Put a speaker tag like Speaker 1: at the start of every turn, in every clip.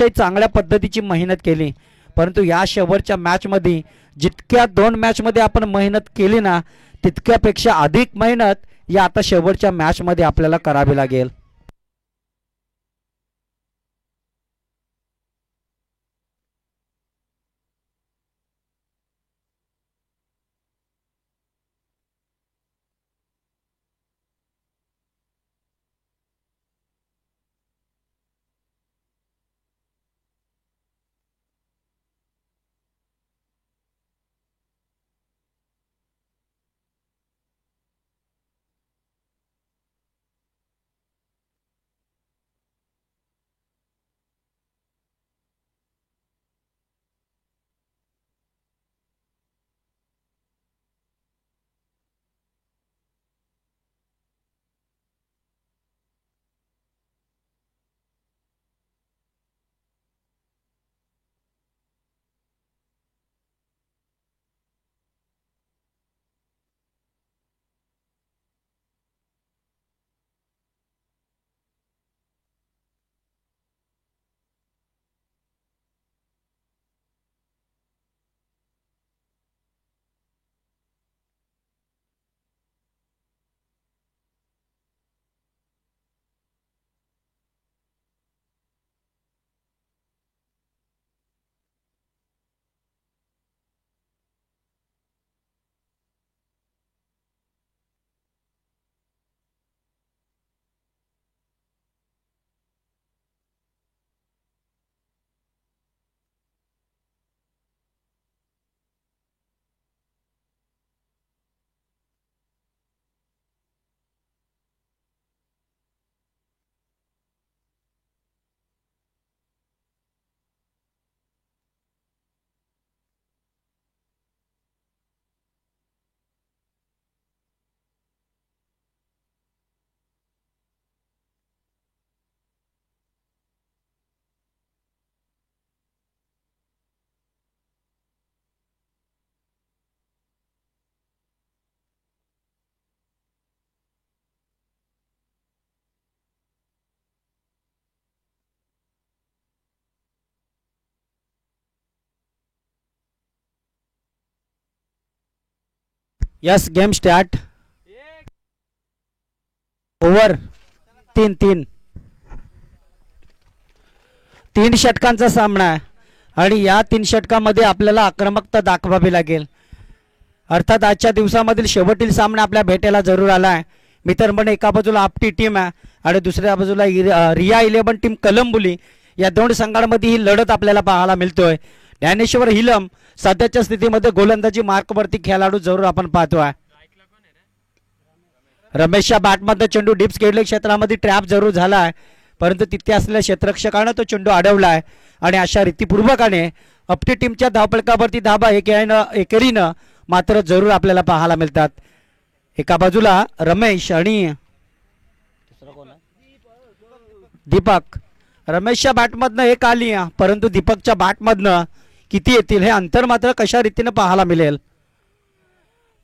Speaker 1: अतिशय चांगल्या पद्धतीची मेहनत केली, परंतु या शेवटच्या मॅचमध्ये जितक्या 2 मॅचमध्ये आपण मेहनत केली ना, तितक्यापेक्षा अधिक मेहनत या आता शेवटच्या मॅचमध्ये आपल्याला करावी लागेल. Yes, game start. ओव्हर 3 षटकांचा सामना आहे आणि या 3 षटकामध्ये आपल्याला आक्रमकता दाखवावी लागेल. अर्थात आजच्या दिवसामधील शेवटील सामना आपल्या भेटेला जरूर आला आहे. मित्रमंडळ एका बाजूला आपटी टीम आहे आणि दुसऱ्या बाजूला रिया 11 टीम कलंबुली. या 2 संघांमध्ये ही लढत आपल्याला पाहायला मिळतोय. ज्ञानेश्वर हिलम सध्याच्या स्थितीमध्ये गोलंदाजी मार्कवरती खेळाडू जरूर आपण पाहतोय. रमेशच्या बॅटमध्ये चेंडू डीप स्केडले क्षेत्रामध्ये ट्रॅप जरूर झाला आहे, परंतु तिथे असलेल्या क्षेत्ररक्षकानं तो चेंडू अडवलाय आणि अशा रीतीपूर्वकाने आपटी टीमच्या धावफलकावरती धाबा एकेरीनं मात्र जरूर आपल्याला पाहायला मिळतात. एका बाजूला रमेश आणि दीपक. रमेशच्या बॅटमधनं 1 आली, परंतु दीपकच्या बॅटमधनं किती येतील हे अंतर मात्र कशा रीतीने पाहायला मिळेल.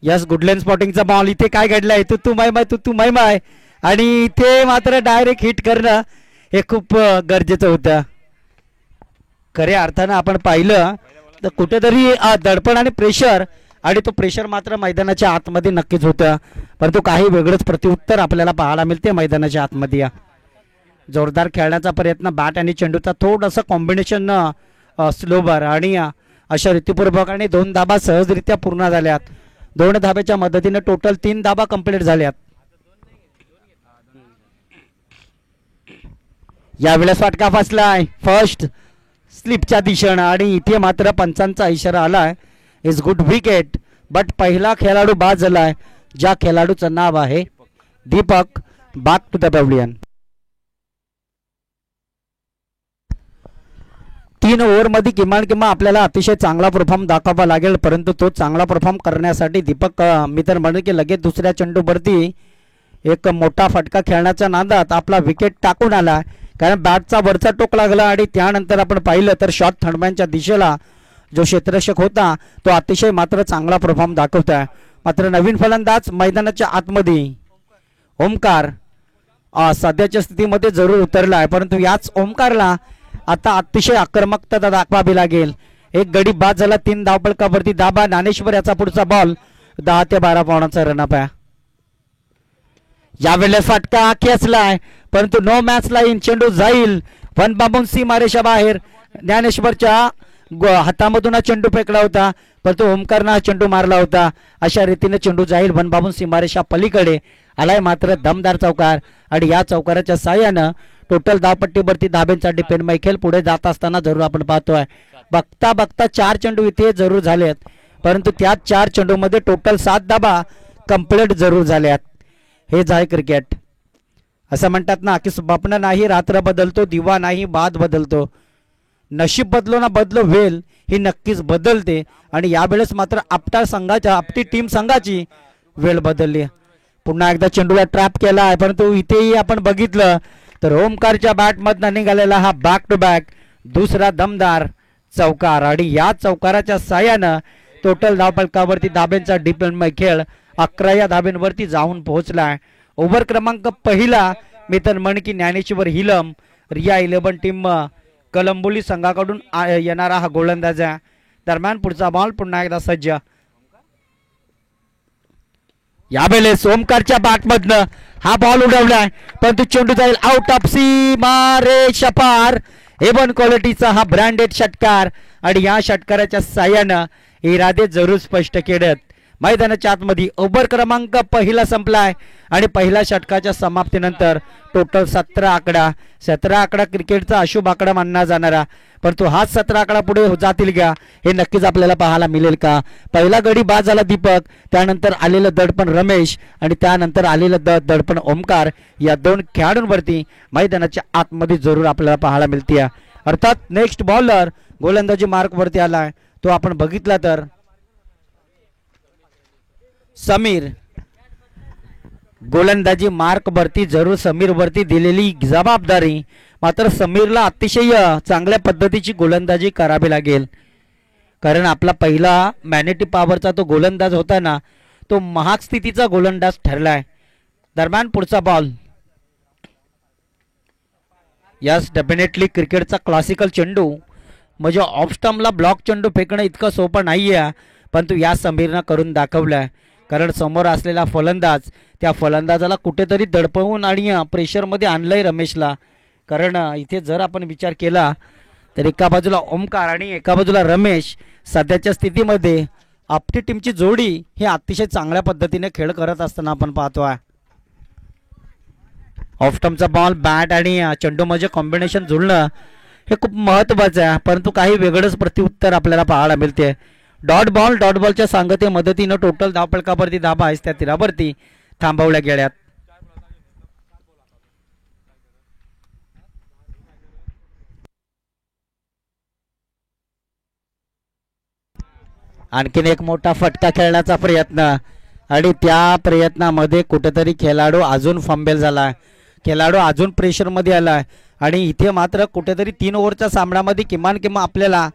Speaker 1: यस, गुडलँड स्पॉटिंगचा बॉल. इथे काय घडलाय, तू माय माय आणि इथे मात्र डायरेक्ट हिट करणं हे खूप गरजेचं होतं. खऱ्या अर्थानं आपण पाहिलं तर कुठेतरी दडपण आणि प्रेशर, आणि तो प्रेशर मात्र मैदानाच्या आतमध्ये नक्कीच होतं, परंतु काही वेगळंच प्रत्युत्तर आपल्याला पाहायला मिळते मैदानाच्या आतमध्ये. जोरदार खेळण्याचा प्रयत्न, बॅट आणि चेंडूचा थोडंसं कॉम्बिनेशन स्लोबर आणि अशा रीतीपूर्वकाने 2 धाबा सहजरित्या पूर्ण झाल्यात. 2 धाब्याच्या मदतीने टोटल 3 धाबा कंप्लीट झाल्यात. यावेळेस फटका फसलाय फर्स्ट स्लिपच्या दिशेनं आणि इथे मात्र पंचांचा इशारा आलाय. इज गुड विकेट, बट पहिला खेळाडू बाद झालाय, ज्या खेळाडूचं नाव आहे Deepak. Back to the pavilion. 3 ओव्हरमध्ये किमान आपल्याला अतिशय चांगला परफॉर्म दाखवावा लागेल, परंतु तो चांगला परफॉर्म करण्यासाठी दीपक मित्र म्हणून की लगेच दुसऱ्या चेंडूवरती एक मोठा फटका खेळण्याच्या नादात आपला विकेट टाकून आला, कारण बॅटचा वरचा टोक लागला आणि त्यानंतर आपण पाहिलं तर शॉट थंडमॅनच्या दिशेला जो क्षेत्ररक्षक होता तो अतिशय मात्र चांगला परफॉर्म दाखवतोय. मात्र नवीन फलंदाज मैदानाच्या आतमध्ये ओमकार सध्याच्या स्थितीमध्ये जरूर उतरला आहे, परंतु याच ओमकारला आता अतिशय आक्रमकता दाखवावी लागेल. एक गडी बाद झाला, 3 धावपळकावरती दाबा. ज्ञानेश्वर याचा पुढचा बॉल 10 ते 12 पॉईंटचा रनअप आहे. यावेळेस फटका खेचलाय परंतु नो मॅच लाईन. चेंडू जाईल वन बाबून सीमारेषा बाहेर. ज्ञानेश्वरच्या हातामधून हा चेंडू फेकला होता परंतु ओमकारनं हा चेंडू मारला होता. अशा रीतीने चेंडू जाईल वन बाबून सीमारेषा पलीकडे. आलाय मात्र दमदार चौकार आणि या चौकाराच्या साह्यानं टोटल धावपट्टीवरती धाब्यांचा डिपेंड मैखेल पुढे जात असताना जरूर आपण पाहतोय. बघता बघता 4 चेंडू इथे जरूर झालेत परंतु त्या 4 चेंडूमध्ये टोटल 7 धाबा कंप्लीट जरूर झाल्यात. हे आहे क्रिकेट. असं म्हणतात ना की स्वप्न नाही रात्र बदलतो, दिवा नाही बाद बदलतो. नशीब बदलो ना बदलो वेल ही नक्कीच बदलते आणि यावेळेस मात्र आपटी टीम संघाची वेळ बदलली. पुन्हा एकदा चेंडूला ट्रॅप केला आहे परंतु इथेही आपण बघितलं तर ओमकारच्या बॅटमधनं निघालेला हा बॅक टू बॅक दुसरा दमदार चौकार आणि या चौकाराच्या साह्यानं टोटल धावपळकावरती धाब्यांचा डिपेंड खेळ 11 या धाब्यांवरती जाऊन पोहोचलाय. ओव्हर क्रमांक पहिला मिथन मणकी ज्ञानेश्वर हिलम रिया 11 टीम कलंबोली संघाकडून येणारा हा गोलंदाज आहे. दरम्यान पुढचा बॉल पुन्हा एकदा सज्ज. यावेळेस ओमकारच्या बॅटमधनं हा बॉल उडवलाय परंतु चेंडू जाईल आउट ऑफ सीमारेषा पार. एवन क्वालिटीचा हा ब्रँडेड षटकार आणि या षटकाराच्या साह्यानं इरादे जरूर स्पष्ट केलेत. मैदानाच्या आतमध्ये ओव्हर क्रमांक पहिला संपलाय आणि पहिल्या षटकाच्या समाप्तीनंतर टोटल 17 आकडा क्रिकेटचा अशुभ आकडा मानला जाणारा परंतु हाच 17 आकडा पुढे जातील का हे नक्कीच आपल्याला पाहायला मिळेल का. पहिला गडी बाद झाला दीपक, त्यानंतर आलेलं दडपण रमेश आणि त्यानंतर आलेलं दडपण ओमकार. या 2 खेळाडूंवरती मैदानाच्या आतमध्ये जरूर आपल्याला पाहायला मिळते. अर्थात नेक्स्ट बॉलर गोलंदाजी मार्कवरती आलाय तो आपण बघितला तर समीर. गोलंदाजी मार्क वरती जरूर समीर वरती दिलेली जबाबदारी मात्र समीरला अतिशय चांगल्या पद्धतीची गोलंदाजी करावी लागेल कारण आपला पहिला मॅनेटी पॉवरचा तो गोलंदाज होता ना तो महाग स्थितीचा गोलंदाज ठरलाय. दरम्यान पुढचा बॉल. यस डेफिनेटली क्रिकेटचा क्लासिकल चेंडू म्हणजे ऑफ स्टंपला ब्लॉक चेंडू फेकणं इतकं सोपं नाहीये परंतु या समीरनं करून दाखवलंय कारण समोर असलेला फलंदाज त्या फलंदाजाला कुठेतरी दडपवून आणि प्रेशरमध्ये आणलंय रमेशला. कारण इथे जर आपण विचार केला तर एका बाजूला ओमकार आणि एका बाजूला रमेश सध्याच्या स्थितीमध्ये आपली टीमची जोडी ही अतिशय चांगल्या पद्धतीने खेळ करत असताना आपण पाहतोय. ऑफ स्टंपचा बॉल बॅट आणि चेंडू म्हणजे कॉम्बिनेशन जुळणं हे खूप महत्त्वाचं आहे परंतु काही वेगळंच प्रत्युत्तर आपल्याला पाहायला मिळते. डॉट बॉलच्या सांगते मदतीनं टोटल धावपळकावरती धाबा आहेत त्या तीरावरती थांबवल्या गेल्यात. आणखीन एक मोठा फटका खेळण्याचा प्रयत्न आणि त्या प्रयत्नामध्ये कुठेतरी खेळाडू अजून फंबेल झालाय, खेळाडू अजून प्रेशरमध्ये आलाय आणि इथे मात्र कुठेतरी 3 ओव्हरच्या सामन्यामध्ये किमान आपल्याला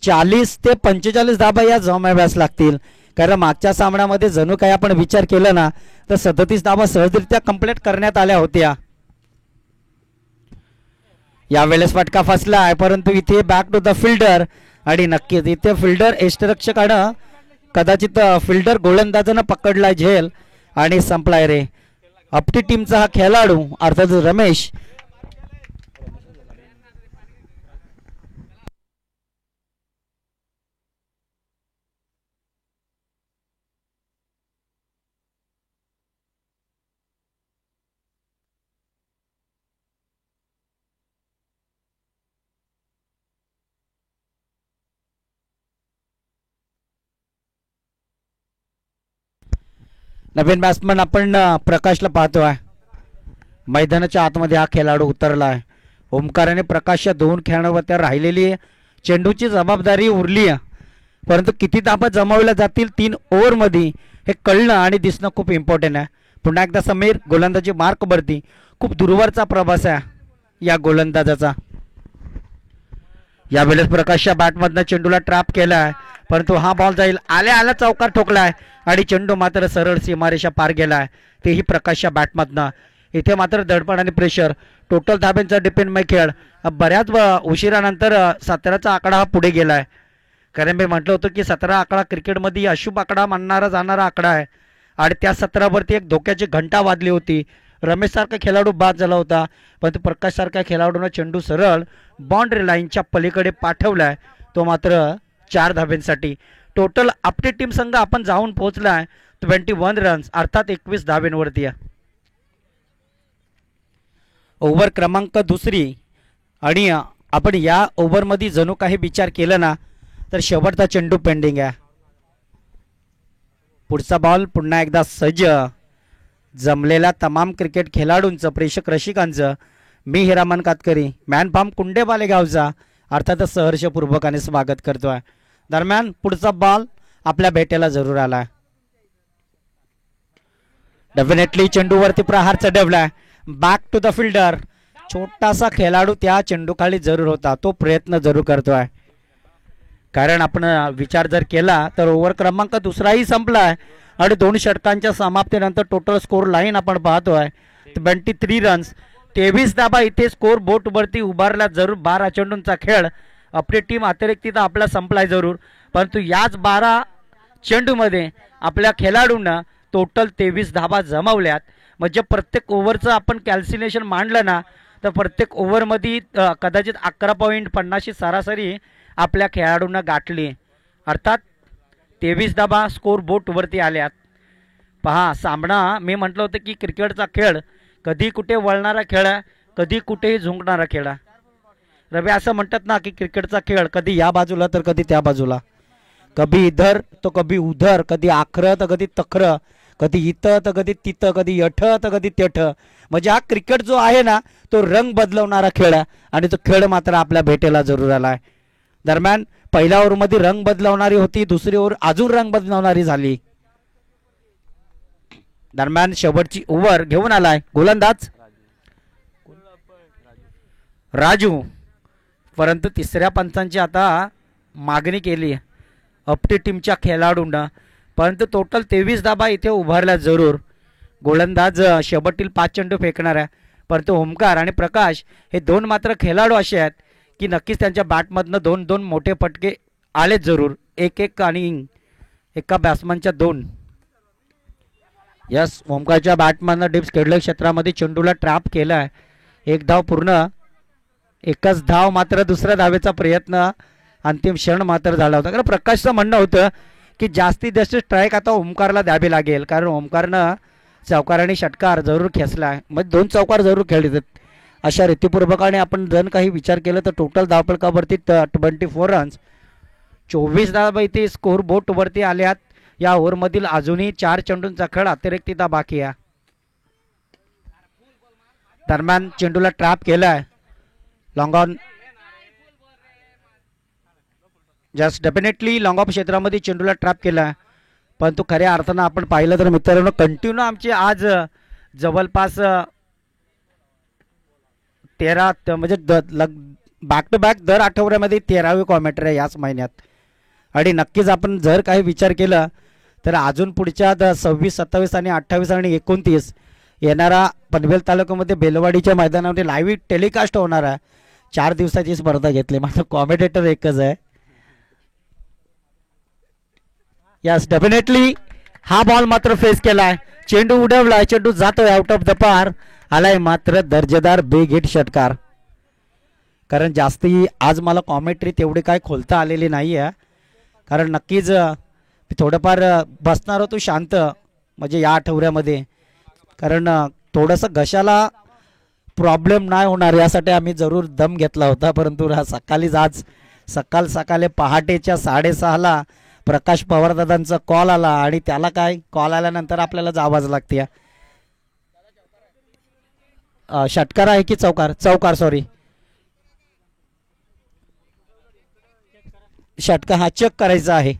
Speaker 1: 40 ते 45 धाबा या जमाव्यास लागतील कारण मागच्या सामन्यामध्ये जणू काही आपण विचार केला ना तर 37 धाबा सहजरित्या कंप्लीट करण्यात आल्या होत्या. यावेळेस फटका फसला आहे परंतु इथे बॅक टू द फिल्डर आणि नक्कीच इथे फिल्डर यष्टिरक्षकानं कदाचित फिल्डर गोलंदाजानं पकडलाय झेल आणि संपलाय रे. आपली टीमचा हा खेळाडू अर्थात रमेश नवीन बॅट्समन आपण प्रकाशला पाहतोय. मैदानाच्या आतमध्ये हा खेळाडू उतरलाय. ओमकाराने प्रकाशच्या 2 खेळाडूंवर राहिलेली चेंडूची जबाबदारी उरली परंतु किती धाबा जमावल्या जातील 3 ओव्हरमध्ये हे कळणं आणि दिसणं खूप इम्पॉर्टंट आहे. पुन्हा एकदा समीर गोलंदाजी मार्कवरती खूप दूरवरचा प्रवास आहे या गोलंदाजाचा. यावेळेस प्रकाशच्या बॅटमधनं चेंडूला ट्रॅप केलाय परंतु हा बॉल जाईल आल्या चौकार ठोकलाय आणि चेंडू मात्र सरळ सीमारेषा पार गेलाय तेही प्रकाशच्या बॅटमधनं. इथे मात्र दडपण आणि प्रेशर. टोटल धाब्यांचा डिपेंडमय खेळ. बऱ्याच उशिरानंतर 17चा आकडा हा पुढे गेला आहे. कारण मी म्हटलं होतं की 17 आकडा क्रिकेटमध्ये अशुभ आकडा मानणारा जाणारा आकडा आहे आणि त्या 17वरती एक धोक्याची घंटा वाजली होती. रमेशसारखा खेळाडू बाद झाला होता, पण प्रकाशसारख्या खेळाडूनं चेंडू सरळ बाउंड्री लाईनच्या पलीकडे पाठवलाय, तो मात्र 4 धाब्यांसाठी. टोटल आपली टीम संघ आपण जाऊन पोहोचलाय 21 रन्स अर्थात 21 धाब्यांवरती आहे. ओव्हर क्रमांक दुसरी आणि आपण या ओव्हरमध्ये जणू काही विचार केला ना तर शेवटचा चेंडू पेंडिंग आहे. पुढचा बॉल पुन्हा एकदा सज्ज. जमलेल्या तमाम क्रिकेट खेळाडूंचं, प्रेक्षक रसिकांचं मी हिरामन कातकरी, मॅन फार्म कुंडेबाले गावचा अर्थातच सहर्षपूर्वकाने स्वागत करतोय. दरम्यान पुढचा बॉल आपल्या भेटेला जरूर आला. डेफिनेटली चेंडूवरती प्रहार चढवलाय. Back to the fielder. छोटासा खेळाडू त्या चेंडूखाली जरूर होता, तो प्रयत्न जरूर करतोय. कारण आपण विचार जर केला तर ओव्हर क्रमांक दुसराही संपलाय आणि 2 षटकांच्या समाप्तीनंतर टोटल स्कोर लाईन आपण पाहतोय 23 रन्स 23 धाबा. इथे स्कोर बोर्डवरती उभारला जरूर. 12 चेंडूंचा खेळ. आपली टीम अतिरिक्त आपला संपलाय जरूर, परंतु याच 12 चेंडूमध्ये आपल्या खेळाडूंना टोटल 23 धाबा जमावल्यात. म्हणजे प्रत्येक ओव्हरचं आपण कॅल्क्युलेशन मांडलं ना तर प्रत्येक ओव्हरमध्ये कदाचित 11.50 सरासरी आपल्या खेळाडूंना गाठली. अर्थात 23 धाबा स्कोर बोर्डवरती आल्यात. पहा, सामना मी म्हटलं होतं की क्रिकेटचा खेळ कधी कुठे वळणारा खेळ आहे, कधी कुठेही झुंकणारा खेळ आहे. रवी असं म्हणतात ना की क्रिकेटचा खेळ कधी या बाजूला तर कधी त्या बाजूला, कभी इधर तो कभी उधर, कधी आखरं तर कधी तखरं, कधी इथं तर कधी तिथं, कधी यठ तर कधी तेठ. म्हणजे हा क्रिकेट जो आहे ना तो रंग बदलवणारा खेळ आहे आणि तो खेळ मात्र आपल्या भेटेला जरूर आला आहे. दरम्यान पहिल्या ओव्हरमध्ये रंग बदलवणारी होती, दुसरी ओव्हर अजून रंग बदलवणारी झाली. दरम्यान शेवटची ओव्हर घेऊन आलाय गोलंदाज राजू, परंतु तिसऱ्या पंचांची आता मागणी केली अपटी टीमच्या खेळाडूंना, परंतु टोटल 23 धाबा इथे उभारल्या जरूर. गोलंदाज शेवटतील 5 चेंडू फेकणार आहे, परंतु ओमकार आणि प्रकाश हे 2 मात्र खेळाडू असे आहेत की नक्कीच त्यांच्या बॅटमधनं 2-2 मोठे फटके आलेत जरूर. 1-1 आणि एका बॅट्समनच्या 2. यस, ओमकारच्या बॅटमॅननं डिप्स खेळलं क्षेत्रामध्ये चेंडूला ट्रॅप केलाय. 1 धाव पूर्ण. एकच धाव मात्र दुसऱ्या धावेचा प्रयत्न अंतिम क्षण मात्र झाला होता. कारण प्रकाशचं म्हणणं होतं की जास्तीत जास्त स्ट्राईक आता ओमकारला द्यावी लागेल, कारण ओमकारनं चौकार आणि षटकार जरूर खेचला. मग 2 चौकार जरूर खेळले. अशा रीतीपूर्वकाने आपण जर काही विचार केला तर टोटल धावफलकावरती 24 रन्स 24 धावा इथे स्कोर बोर्डवरती आल्यात. या ओव्हरमधील अजूनही 4 चेंडूंचा खेळ अतिरिक्त बाकी आहे. दरम्यान चेंडूला ट्रॅप केलाय. Long on. Just definitely long of क्षेत्रामध्ये चेंडूला ट्रॅप केला, परंतु खऱ्या अर्थानं आपण पाहिलं तर मित्रांनो कंटिन्यू आमचे आज जवळपास 13 म्हणजे बॅक टू बॅक दर आठवड्यामध्ये 13वी कॉमेंट्री आहे याच महिन्यात. आणि नक्कीच आपण जर काही विचार केला तर अजून पुढच्या 26, 27 आणि 28 आणि 29 येणारा पनवेल तालुक्यामध्ये बेलवाडीच्या मैदानामध्ये लाईव्ह टेलिकास्ट होणार आहे. 4 दिवसाची स्पर्धा घेतली, मात्र कॉमेंटेटर एकच आहे. यस, डेफिनेटली हा बॉल मात्र फेस केलाय. चेंडू उडवलाय, चेंडू जातोय आउट ऑफ द पार. आलाय मात्र दर्जेदार बिग हिट षटकार. कारण जास्ती आज मला कॉमेंट्री तेवढी काय खोलता आलेली नाही आहे, कारण नक्कीच थोडंफार बसणार होतो शांत म्हणजे या आठवड्यामध्ये, कारण थोडंसं घशाला प्रॉब्लेम नाही होणार यासाठी आम्ही जरूर दम घेतला होता. परंतु सकाळीच आज सकाळी पहाटेच्या 6:30ला प्रकाश पवारदादांचा कॉल आला आणि त्याला काय कॉल आल्यानंतर आपल्याला जावंच लागते. षटकार आहे की चौकार? चौकार, सॉरी, षटकार. हा चेक करायचा आहे,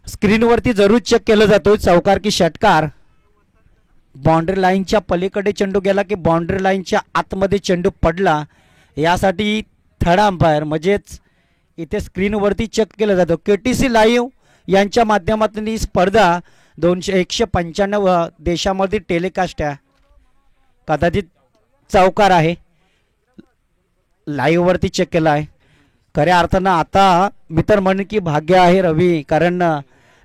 Speaker 1: स्क्रीनवरती जरूर चेक केलं जातो चौकार की षटकार. बाउंड्री लाईनच्या पलीकडे चेंडू गेला की बाउंड्री लाईनच्या आतमध्ये चेंडू पडला यासाठी थर्ड अंपायर म्हणजेच इथे स्क्रीनवरती चेक केलं जातं. KTC लाईव्ह यांच्या माध्यमातून ही स्पर्धा 195 देशामध्ये टेलिकास्ट आहे. कदाचित चौकार आहे. लाईव्ह वरती चेक केला आहे. खऱ्या अर्थानं आता मी तर म्हणेन की भाग्य आहे रवी, कारण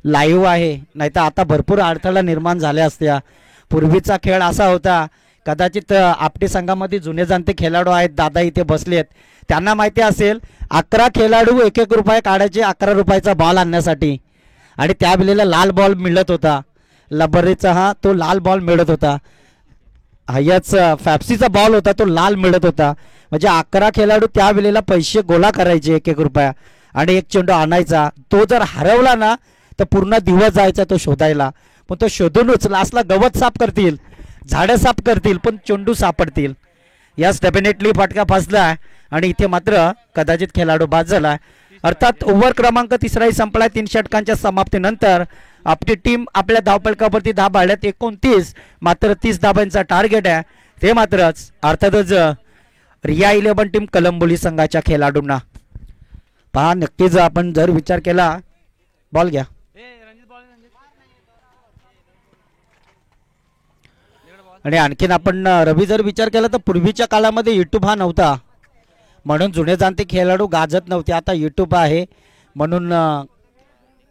Speaker 1: लाईव्ह आहे, नाही तर आता भरपूर अडथळा निर्माण झाल्या असत्या. पूर्वीचा खेळ असा होता, कदाचित आपटे संघामध्ये जुने जाणते खेळाडू आहेत, दादा इथे बसलेत, त्यांना माहिती असेल 11 खेळाडू 1-1 रुपये काढायचे 11 रुपयाचा बॉल आणण्यासाठी. आणि त्यावेळेला लाल बॉल मिळत होता, लबरीचा हा तो लाल बॉल मिळत होता. याच फॅप्सीचा बॉल होता तो लाल मिळत होता. म्हणजे 11 खेळाडू त्यावेळेला पैसे गोळा करायचे 1-1 रुपया आणि एक चेंडू आणायचा. तो जर हरवला ना तर पूर्ण दिवस जायचा तो शोधायला. पण तो शोधूनच लास्टला गवत साफ करतील, झाडं साफ करतील, पण चेंडू सापडतील. यास डेफिनेटली फटका फसला आणि इथे मात्र कदाचित खेळाडू बाद झाला. अर्थात ओव्हर क्रमांक तिसराही संपलाय. 3 षटकांच्या समाप्तीनंतर आपली टीम आपल्या धावफलकावरती धाव बाळगल्यात 29, मात्र 30 धाबांचा टार्गेट आहे. ते मात्रच अर्थातच रिया 11 टीम कलंबोली संघाच्या खेळाडूंना पहा. नक्कीच आपण जर विचार केला, बॉल घ्या. आणि आणखीन आपण रवी जर विचार केला तर पूर्वीच्या काळामध्ये युट्यूब हा नव्हता, म्हणून जुने जाणते खेळाडू गाजत नव्हते. आता युट्यूब आहे म्हणून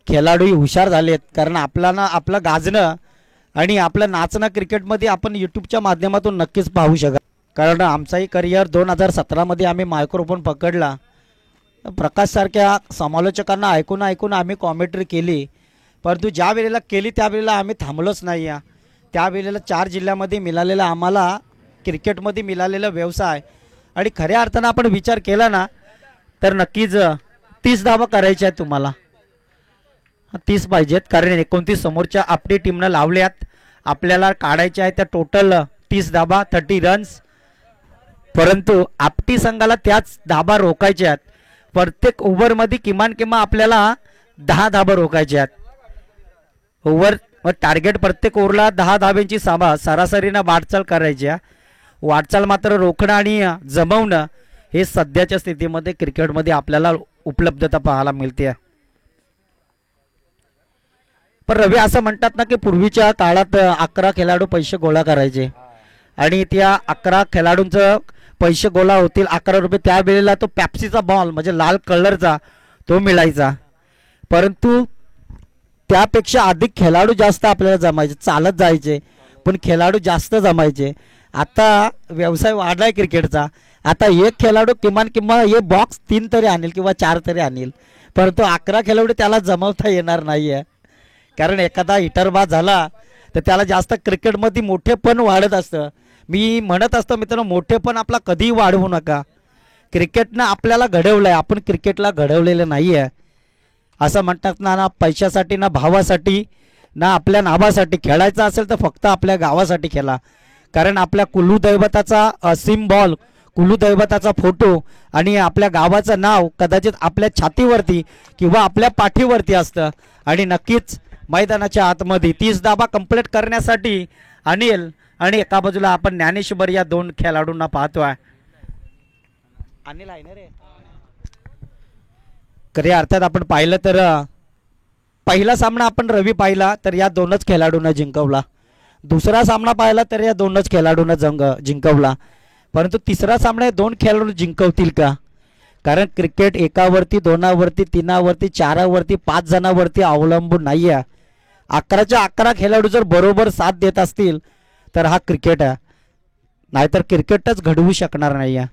Speaker 1: खेळाडूही हुशार झालेत, कारण आपलं गाजणं आणि आपलं नाचणं क्रिकेटमध्ये आपण यूट्यूबच्या माध्यमातून नक्कीच पाहू शकाल. कारण आमचाही करिअर 2017 मध्ये आम्ही मायक्रोफोन पकडला. प्रकाशसारख्या समालोचकांना ऐकून ऐकून आम्ही कॉमेंट्री केली, परंतु ज्या वेळेला केली त्यावेळेला आम्ही थांबलोच नाही. त्यावेळेला 4 जिल्ह्यामध्ये मिळालेला आम्हाला क्रिकेटमध्ये मिळालेला व्यवसाय आणि खऱ्या अर्थानं आपण विचार केला ना तर नक्कीच 30 धावा करायच्या आहेत तुम्हाला. 30 पाहिजेत, कारण 29 समोरच्या आपली टीमनं लावल्यात. आपल्याला काढायच्या आहेत त्या टोटल 30 धाबा, 30 रन्स. परंतु आपटी संघाला त्याच धाबा रोखायच्या आहेत. प्रत्येक ओव्हरमध्ये किमान आपल्याला 10 धाबा रोखायच्या आहेत. ओव्हर टार्गेट प्रत्येक ओव्हरला 10 धाब्यांची सरासरीनं वाटचाल करायची. वाटचाल मात्र रोखणं आणि जमवणं हे सध्याच्या स्थितीमध्ये क्रिकेटमध्ये आपल्याला उपलब्धता पाहायला मिळते. पण रवी असं म्हणतात ना की पूर्वीच्या काळात 11 खेळाडू पैसे गोळा करायचे आणि त्या 11 खेळाडूंचं पैसे गोळा होतील 11 रुपये. त्यावेळेला तो पॅप्सीचा बॉल म्हणजे लाल कलरचा तो मिळायचा, परंतु त्यापेक्षा अधिक खेळाडू जास्त आपल्याला जमायचे. चालत जायचे पण खेळाडू जास्त जमायचे. आता व्यवसाय वाढलाय क्रिकेटचा. आता एक खेळाडू किमान हे बॉक्स 3 तरी आणेल किंवा 4 तरी आणेल, परंतु 11 खेळाडू त्याला जमवता येणार नाहीये. कारण एखादा हिटर बाद झाला तर त्याला जास्त क्रिकेटमध्ये मोठेपण वाढत असतं. मी म्हणत असतो मित्रांनो, मोठेपण आपला कधीही वाढवू नका. क्रिकेटनं आपल्याला घडवलंय, आपण क्रिकेटला घडवलेलं नाही आहे. असं म्हणतात ना, पैशासाठी ना भावासाठी ना आपल्या नावासाठी. खेळायचं असेल तर फक्त आपल्या गावासाठी खेळा, कारण आपल्या कुलदैवताचा सिम्बॉल, कुलदैवताचा फोटो आणि आपल्या गावाचं नाव कदाचित आपल्या छातीवरती किंवा आपल्या पाठीवरती असतं. आणि नक्कीच मैदानाच्या आतमध्ये 30 धाबा कंप्लीट करण्यासाठी अनिल आणि एका बाजूला आपण ज्ञानेश्वर या 2 खेळाडूंना पाहतोय. अनिल आहे ना रे. खऱ्या अर्थात आपण पाहिलं तर पहिला सामना आपण रवी पाहिला तर या 2च खेळाडूंना जिंकवला. दुसरा सामना पाहिला तर या 2च खेळाडूंना जिंकवला. परंतु तिसरा सामना 2 खेळाडू जिंकवतील का? कारण क्रिकेट एकावरती, 2वरती, 3वरती, 4वरती, 5 जणांवरती अवलंबून नाही आहे. 11च्या 11 खेळाडू जर बरोबर साथ देत असतील तर हा क्रिकेट आहे, नाहीतर क्रिकेटच घडवू शकणार नाही आहे.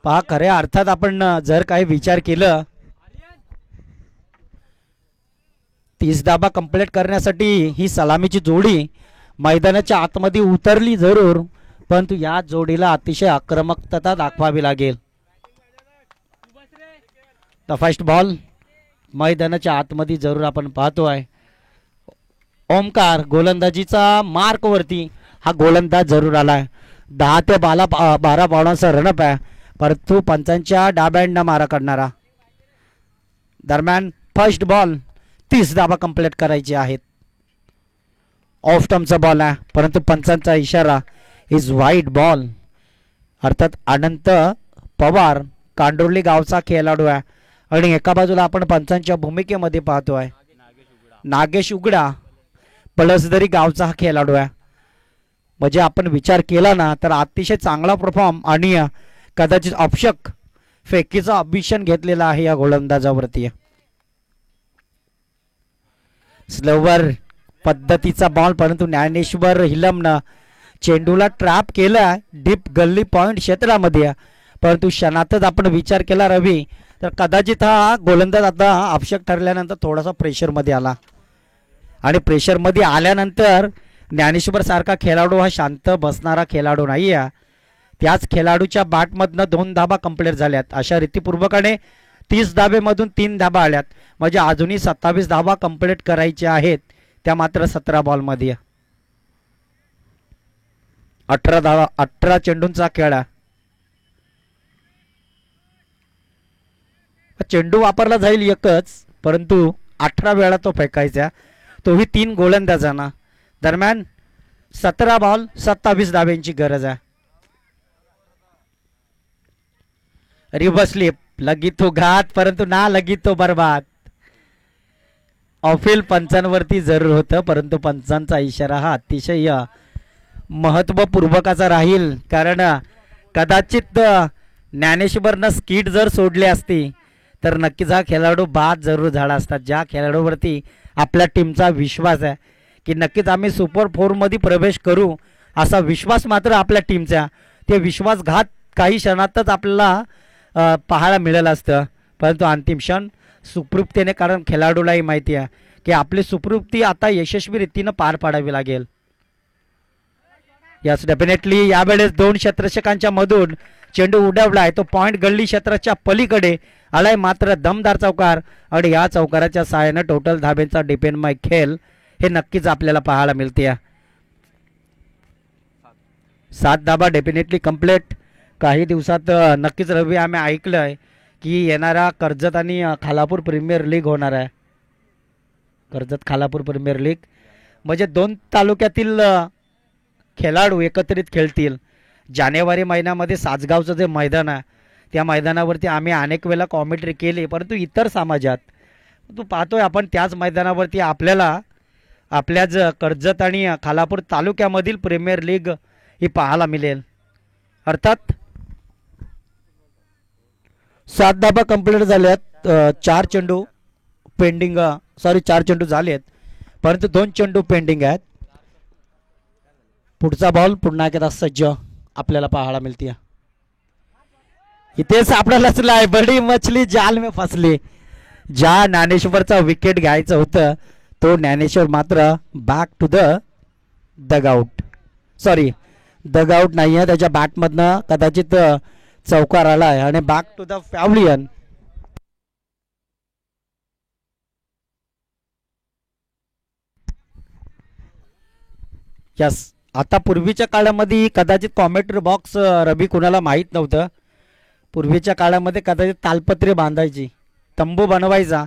Speaker 1: पहा, खऱ्या अर्थात आपण जर काही विचार केलं 30 धाबा कंप्लीट करण्यासाठी ही सलामीची जोडी मैदानाच्या आतमध्ये उतरली जरूर, परंतु या जोडीला अतिशय आक्रमकता दाखवावी लागेल. द फर्स्ट बॉल मैदानाच्या आतमध्ये जरूर आपण पाहतोय. ओमकार गोलंदाजीचा मार्क वरती हा गोलंदाज जरूर आलाय. 10 ते 12 बॉलांचा रनअप आहे, परंतु पंचांच्या डाब्यांना मारा करणारा. दरम्यान फर्स्ट बॉल 30 धाबा कंप्लीट करायचे आहेत. ऑफ टर्मचा बॉल आहे, परंतु पंचांचा इशारा इज वाईड बॉल. अर्थात अनंत पवार कांडोर्ली गावचा खेळाडू आहे आणि एका बाजूला आपण पंचांच्या भूमिकेमध्ये पाहतोय नागेश उगडा पळसदरी गावचा हा खेळाडू आहे. म्हणजे आपण विचार केला ना तर अतिशय चांगला परफॉर्म आणि कदाचित औषक फेकीचा अभिषण घेतलेला आहे या गोलंदाजावरती. स्लोवर पद्धतीचा बॉल, परंतु ज्ञानेश्वर हिलमनं चेंडूला ट्रॅप केला डीप गल्ली पॉइंट क्षेत्रामध्ये. परंतु क्षणातच आपण विचार केला रवी तर कदाचित हा गोलंदाज आता आवश्यक ठरल्यानंतर थोडासा प्रेशरमध्ये आला आणि प्रेशरमध्ये आल्यानंतर ज्ञानेश्वर सारखा खेळाडू हा शांत बसणारा खेळाडू नाही आहे. त्याच खेळाडूच्या बॅटमधनं 2 धाबा कंप्लीट झाल्यात. अशा रीतीपूर्वकाने 30 धाबेमधून 3 धाबा आल्यात. म्हणजे अजूनही 27 धाबा कंप्लीट करायचे आहेत, त्या मात्र 17 बॉलमध्ये. 18 चेंडूंचा खेळ आहे. चेंडू वापरला जाईल एकच, परंतु 18 वेळा तो फेकायचा, तोही 3 गोलंदाजांना. दरम्यान 17 बॉल 27 धाब्यांची गरज आहे. रिव्हर्स स्लिप, लगी तो घात परंतु ना लगी तो बर्बाद. ऑफिल पंचांवरती जरूर होतं, परंतु पंचांचा इशारा हा अतिशय महत्वपूर्वकाचा राहील. कारण कदाचित ज्ञानेश्वरनं स्किट जर सोडले असती तर नक्कीच हा खेळाडू बाद जरूर झाला असता. ज्या खेळाडूवरती आपल्या टीमचा विश्वास आहे की नक्कीच आम्ही सुपर 4मध्ये प्रवेश करू, असा विश्वास मात्र आपल्या टीमचा, ते विश्वासघात काही क्षणातच आपल्याला पाहायला मिळालं असतं. परंतु अंतिम क्षण सुपृप्तीने, कारण खेळाडूलाही माहिती आहे की आपली सुपृप्ती आता यशस्वी रीतीनं पार पाडावी लागेल. यस डेफिनेटली यावेळेस 2 क्षेत्ररक्षकांच्या मधून चेंडू उडवलाय, तो पॉइंट गल्ली क्षेत्राच्या पलीकडे आलाय, मात्र दमदार चौकार आणि या चौकाराच्या सहाय्याने टोटल धाब्यांचा डिपेंडमय खेळ हे नक्कीच आपल्याला पाहायला मिळते. 7 धाबा डेफिनेटली कंप्लीट. काही दिवसात नक्कीच रवी आम्ही ऐकलंय की येणारा कर्जत आणि खालापूर प्रीमियर लीग होणार आहे. कर्जत खालापूर प्रीमियर लीग म्हणजे 2 तालुक्यातील खेळाडू एकत्रित खेळतील. जानेवारी महिन्यामध्ये सासगावचं जे मैदान आहे त्या मैदानावरती आम्ही अनेक वेळा कॉमेंट्री केली, परंतु इतर समाजात तू पाहतोय आपण त्याच मैदानावरती आपल्याला आपल्याच कर्जत आणि खालापूर तालुक्यामधील प्रीमियर लीग ही पाहायला मिळेल. अर्थात 7 धाबा कंप्लीट झाल्यात. 4 चेंडू पेंडिंग, 4 चेंडू झालेत, परंतु 2 चेंडू पेंडिंग आहेत. पुढचा बॉल पुन्हा एकदा सज्ज आपल्याला पाहायला मिळते. इथे सापडायलाच नाही, बडी मछली जाल में फसली. ज्या ज्ञानेश्वरचा विकेट घ्यायचं होतं तो ज्ञानेश्वर मात्र back to the dugout, dugout नाही आहे, त्याच्या बॅटमधनं कदाचित चौकार आलाय आणि back to the pavilion. Yes, आता पूर्वीच्या काळामध्ये कदाचित कॉमेंट्री बॉक्स रवी कुणाला माहीत नव्हतं. पूर्वीच्या काळामध्ये कदाचित तालपत्री बांधायची, तंबू बनवायचा,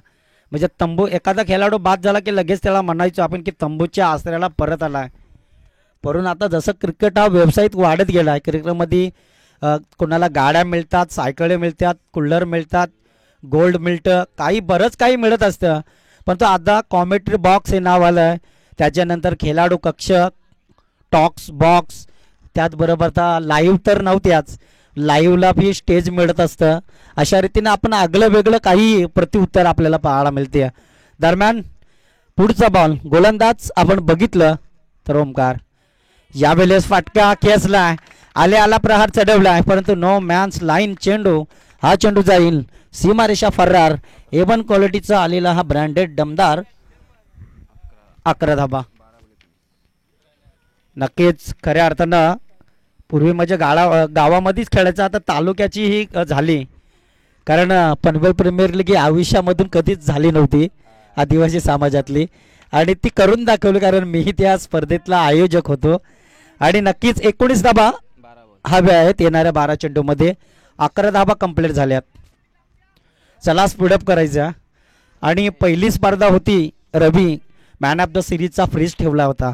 Speaker 1: म्हणजे तंबू एखादा खेळाडू बाद झाला की लगेच त्याला म्हणायचो आपण की तंबूच्या आश्रयाला परत आलाय. परंतु आता जसं क्रिकेट हा व्यवसायिक वाढत गेला आहे, क्रिकेटमध्ये कोणाला गाड्या मिळतात, सायकले मिळतात, कूलर मिळतात, गोल्ड मिळतं, बरंच काही मिळत असतं. पण तो आता कॉमेंट्री बॉक्स हे नाव आलं आहे. त्याच्यानंतर खेळाडू कक्ष, टॉक्स बॉक्स, त्याचबरोबर आता लाईव्ह तर नव्हत्याच, लाईव्हला बी स्टेज मिळत असतं. अशा रीतीने आपण आगलं वेगळं काही प्रत्युत्तर आपल्याला पाहायला मिळते. दरम्यान पुढचा बॉल गोलंदाज आपण बघितलं तर ओमकार यावेळेस फाटका खेचलाय, आला प्रहार चढवलाय, परंतु नो मॅन्स लाईन चेंडू, हा चेंडू जाईल सीमारेषा फरार. A1 क्वालिटीचा आलेला हा ब्रँडेड दमदार 11 धाबा. नक्कीच खऱ्या अर्थानं पूर्वी म्हणजे गावामध्येच खेळायचं, आता तालुक्याची ही झाली, कारण पनवेल प्रीमियर लीग ही आयुष्यामधून कधीच झाली नव्हती आदिवासी समाजातली, आणि ती करून दाखवली, कारण मीही त्या स्पर्धेतला आयोजक होतो. आणि नक्कीच 19 धाबा हव्या आहेत येणाऱ्या 12 चेंडूमध्ये. 11 धाबा कंप्लीट झाल्यात. चला स्पीडअप करायचा. आणि पहिली स्पर्धा होती रवी, मॅन ऑफ द सिरीजचा फ्रीज ठेवला होता.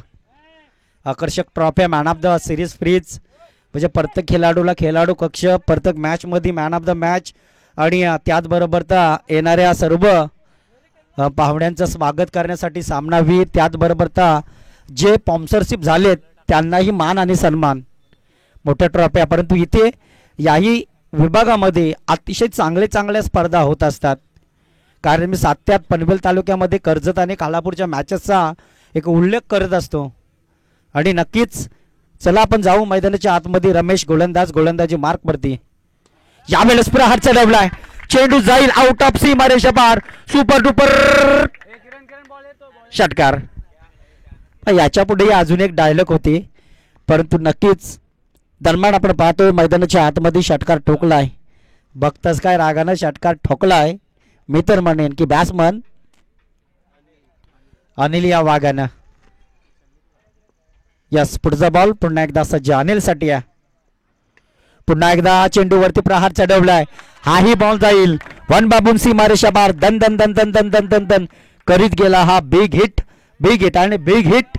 Speaker 1: आकर्षक trophy man of the series fridge, म्हणजे प्रत्येक खेळाडूला खेळाडू कक्ष, प्रत्येक मॅचमध्ये मॅन ऑफ द मॅच, आणि त्याचबरोबर तर येणाऱ्या सर्व पाहुण्यांचं स्वागत करण्यासाठी सामनावीर त्याचबरोबर जे स्पॉन्सरशिप झालेत त्यांनाही मान आणि सन्मान, मोठ्या ट्रॉफ्या. परंतु इथे याही विभागामध्ये अतिशय चांगल्या स्पर्धा होत असतात. कारण मी सातत्यात पनवेल तालुक्यामध्ये कर्जत आणि कालापूरच्या मॅचेसचा एक उल्लेख करत असतो. आणि नक्कीच चला आपण जाऊ मैदानाच्या आतमध्ये. रमेश गोलंदाजी मार्कवरती. यावेळेस प्रहार चढवलाय, चेंडू जाईल आउट ऑफ सीमारेषा पार. सुपर डुपर षटकार. याच्या पुढे अजून एक डायलॉग होते, परंतु नक्कीच दरम्यान आपण पाहतोय मैदानाच्या आतमध्ये षटकार ठोकलाय. बघताच काय रागानं षटकार ठोकलाय. मी तर म्हणेन की बॅट्समन अनिल या वाघानं. यस, पुढचा बॉल पुन्हा एकदा सज्ज अनिलसाठी आहे. पुन्हा एकदा चेंडूवरती प्रहार चढवलाय. हाही बॉल जाईल वन बाबून सीमारेषा बार. दन दन दन दन दन दन दन दन करीत गेला हा बिग हिट आणि बिग हिट.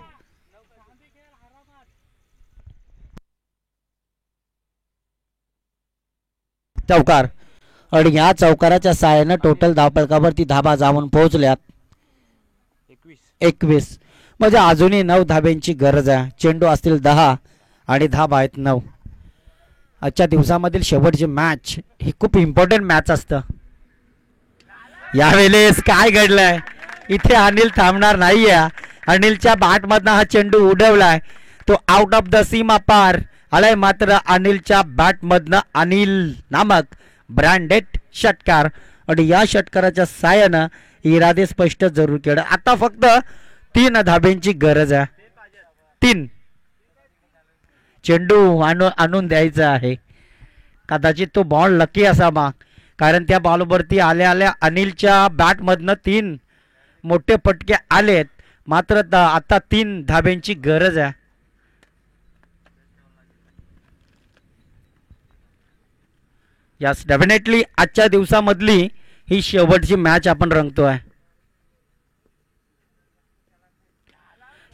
Speaker 1: चौकार. आणि या चौकाराच्या सहाय्यानं टोटल धावफलकावरती धाबा जाऊन पोहोचल्यात 21. म्हणजे अजूनही 9 धाब्यांची गरज आहे. चेंडू असतील 10 आणि धाबा आहेत 9. आजच्या दिवसामधील शेवटची मॅच ही खूप इम्पॉर्टंट मॅच असतं. यावेळेस काय घडलंय इथे, अनिल थांबणार नाहीये. अनिलच्या बॅटमधनं हा चेंडू उडवलाय, तो आउट ऑफ द सीमा पार आलाय. मात्र अनिलच्या बॅटमधनं अनिल नामक ब्रँडेड षटकार. आणि या षटकाराच्या साहाय्यानं इरादे स्पष्ट जरूर केलं. आता फक्त 3 धाब्यांची गरज आहे. 3 चेंडू आणून द्यायचा आहे. कदाचित तो बॉल लकी असावा, कारण त्या बॉलवरती आल्या अनिलच्या बॅटमधनं 3 मोठे फटके आलेत. मात्र आता 3 धाब्यांची गरज आहे. यस, डेफिनेटली आजच्या दिवसामधली ही शेवटची मॅच आपण रंगतोय.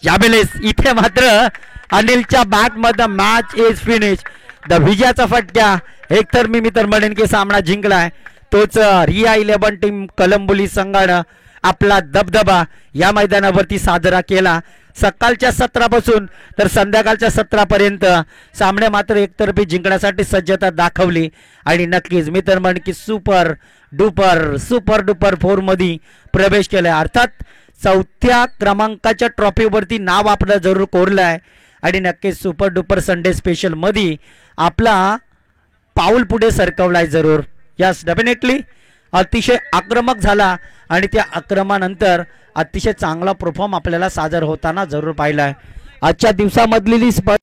Speaker 1: यावेळेस इथे मात्र अनिलच्या बॅटमध्ये मॅच इज फिनिश. द विजयाचा फटका एकतर मी तर म्हणेन की सामना जिंकलाय तोच रिया 11 टीम कलंबोली संघानं आपला दबदबा या मैदानावरती साजरा केला. सकाळच्या 17पासून तर संध्याकाळच्या 17पर्यंत सामने मात्र एकतर्फी जिंकण्यासाठी सज्जता दाखवली. आणि नक्कीच मी तर म्हणेन की सुपर डुपर 4 मध्ये प्रवेश केलाय. अर्थात 4थ्या क्रमांकाच्या ट्रॉफीवरती नाव आपलं जरूर कोरलं आहे. आणि नक्कीच सुपर डुपर संडे स्पेशल मध्ये आपला पाऊल पुढे सरकवलाय जरूर. यस, डेफिनेटली अतिशय आक्रमक झाला आणि त्या आक्रमणानंतर अतिशय चांगला परफॉर्म आपल्याला सादर होताना जरूर पाहिलाय. आजच्या दिवसामधली स्पर्धा